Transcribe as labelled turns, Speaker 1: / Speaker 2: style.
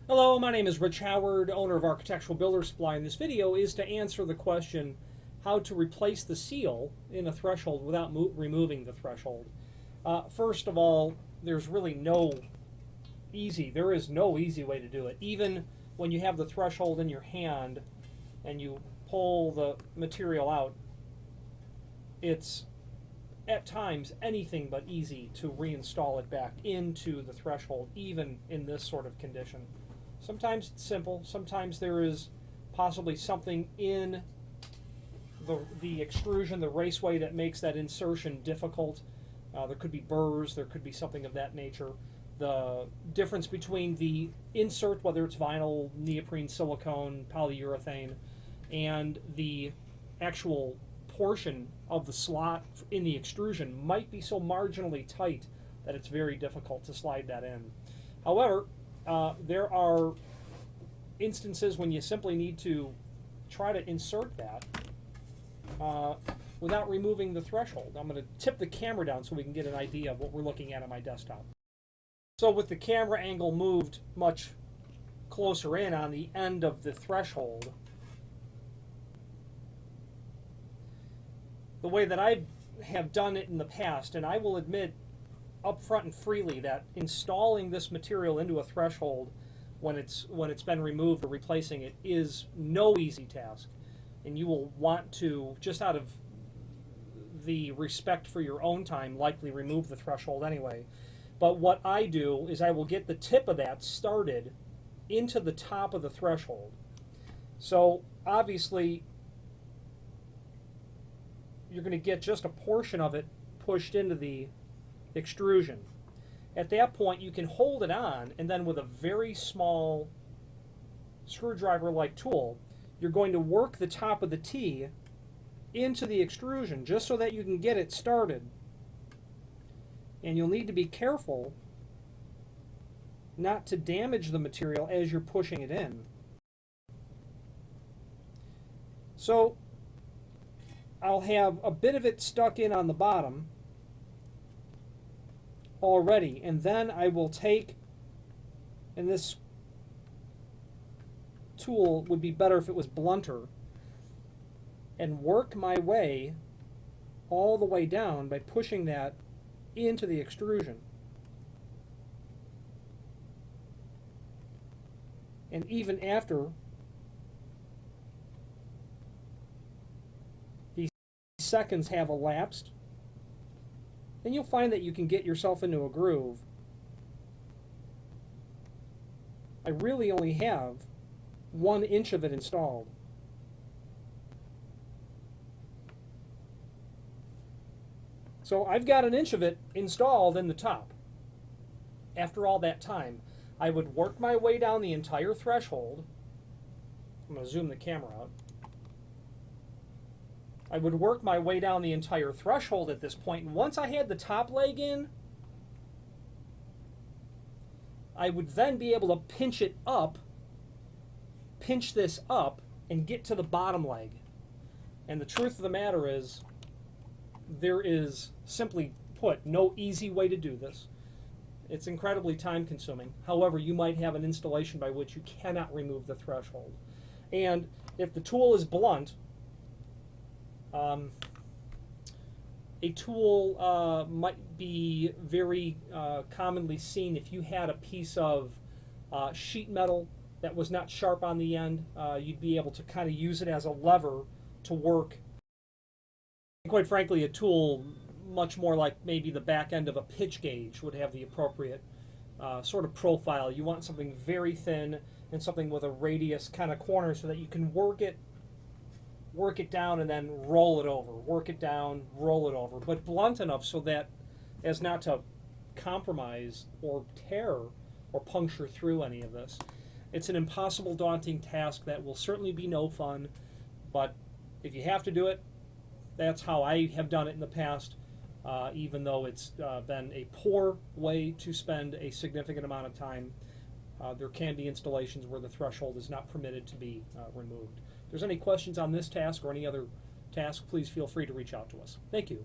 Speaker 1: Hello, my name is Rich Howard, owner of Architectural Builder Supply, and this video is to answer the question how to replace the seal in a threshold without removing the threshold. First of all, there is no easy way to do it. Even when you have the threshold in your hand and you pull the material out, it's at times anything but easy to reinstall it back into the threshold, even in this sort of condition. Sometimes it's simple, sometimes there is possibly something in the extrusion, the raceway, that makes that insertion difficult. There could be burrs, there could be something of that nature. The difference between the insert, whether it's vinyl, neoprene, silicone, polyurethane, and the actual portion of the slot in the extrusion might be so marginally tight that it's very difficult to slide that in. However, there are instances when you simply need to try to insert that without removing the threshold. I'm going to tip the camera down so we can get an idea of what we're looking at on my desktop. So with the camera angle moved much closer in on the end of the threshold, the way that I have done it in the past, and I will admit upfront and freely that installing this material into a threshold when it's been removed or replacing it is no easy task, and you will want to, just out of the respect for your own time, likely remove the threshold anyway. But what I do is I will get the tip of that started into the top of the threshold. So obviously you're going to get just a portion of it pushed into the extrusion. At that point, you can hold it on, and then with a very small screwdriver-like tool, you're going to work the top of the T into the extrusion just so that you can get it started. And you'll need to be careful not to damage the material as you're pushing it in. So I'll have a bit of it stuck in on the bottom already, and then I will take, and this tool would be better if it was blunter, and work my way all the way down by pushing that into the extrusion. And even after these seconds have elapsed, then you'll find that you can get yourself into a groove. I really only have 1 inch of it installed. So I've got 1 inch of it installed in the top. After all that time, I would work my way down the entire threshold. I'm going to zoom the camera out. I would work my way down the entire threshold at this point, and once I had the top leg in, I would then be able to pinch this up, and get to the bottom leg. And the truth of the matter is, there is, simply put, no easy way to do this. It's incredibly time consuming. However, you might have an installation by which you cannot remove the threshold. And if the tool is blunt, a tool might be very commonly seen if you had a piece of sheet metal that was not sharp on the end. You'd be able to kind of use it as a lever to work. And quite frankly, a tool much more like maybe the back end of a pitch gauge would have the appropriate sort of profile. You want something very thin and something with a radius kind of corner so that you can work it down and then roll it over, work it down, roll it over, but blunt enough so that as not to compromise or tear or puncture through any of this. It's an impossible, daunting task that will certainly be no fun, but if you have to do it, that's how I have done it in the past, even though it's been a poor way to spend a significant amount of time. There can be installations where the threshold is not permitted to be removed. If there's any questions on this task or any other task, please feel free to reach out to us. Thank you.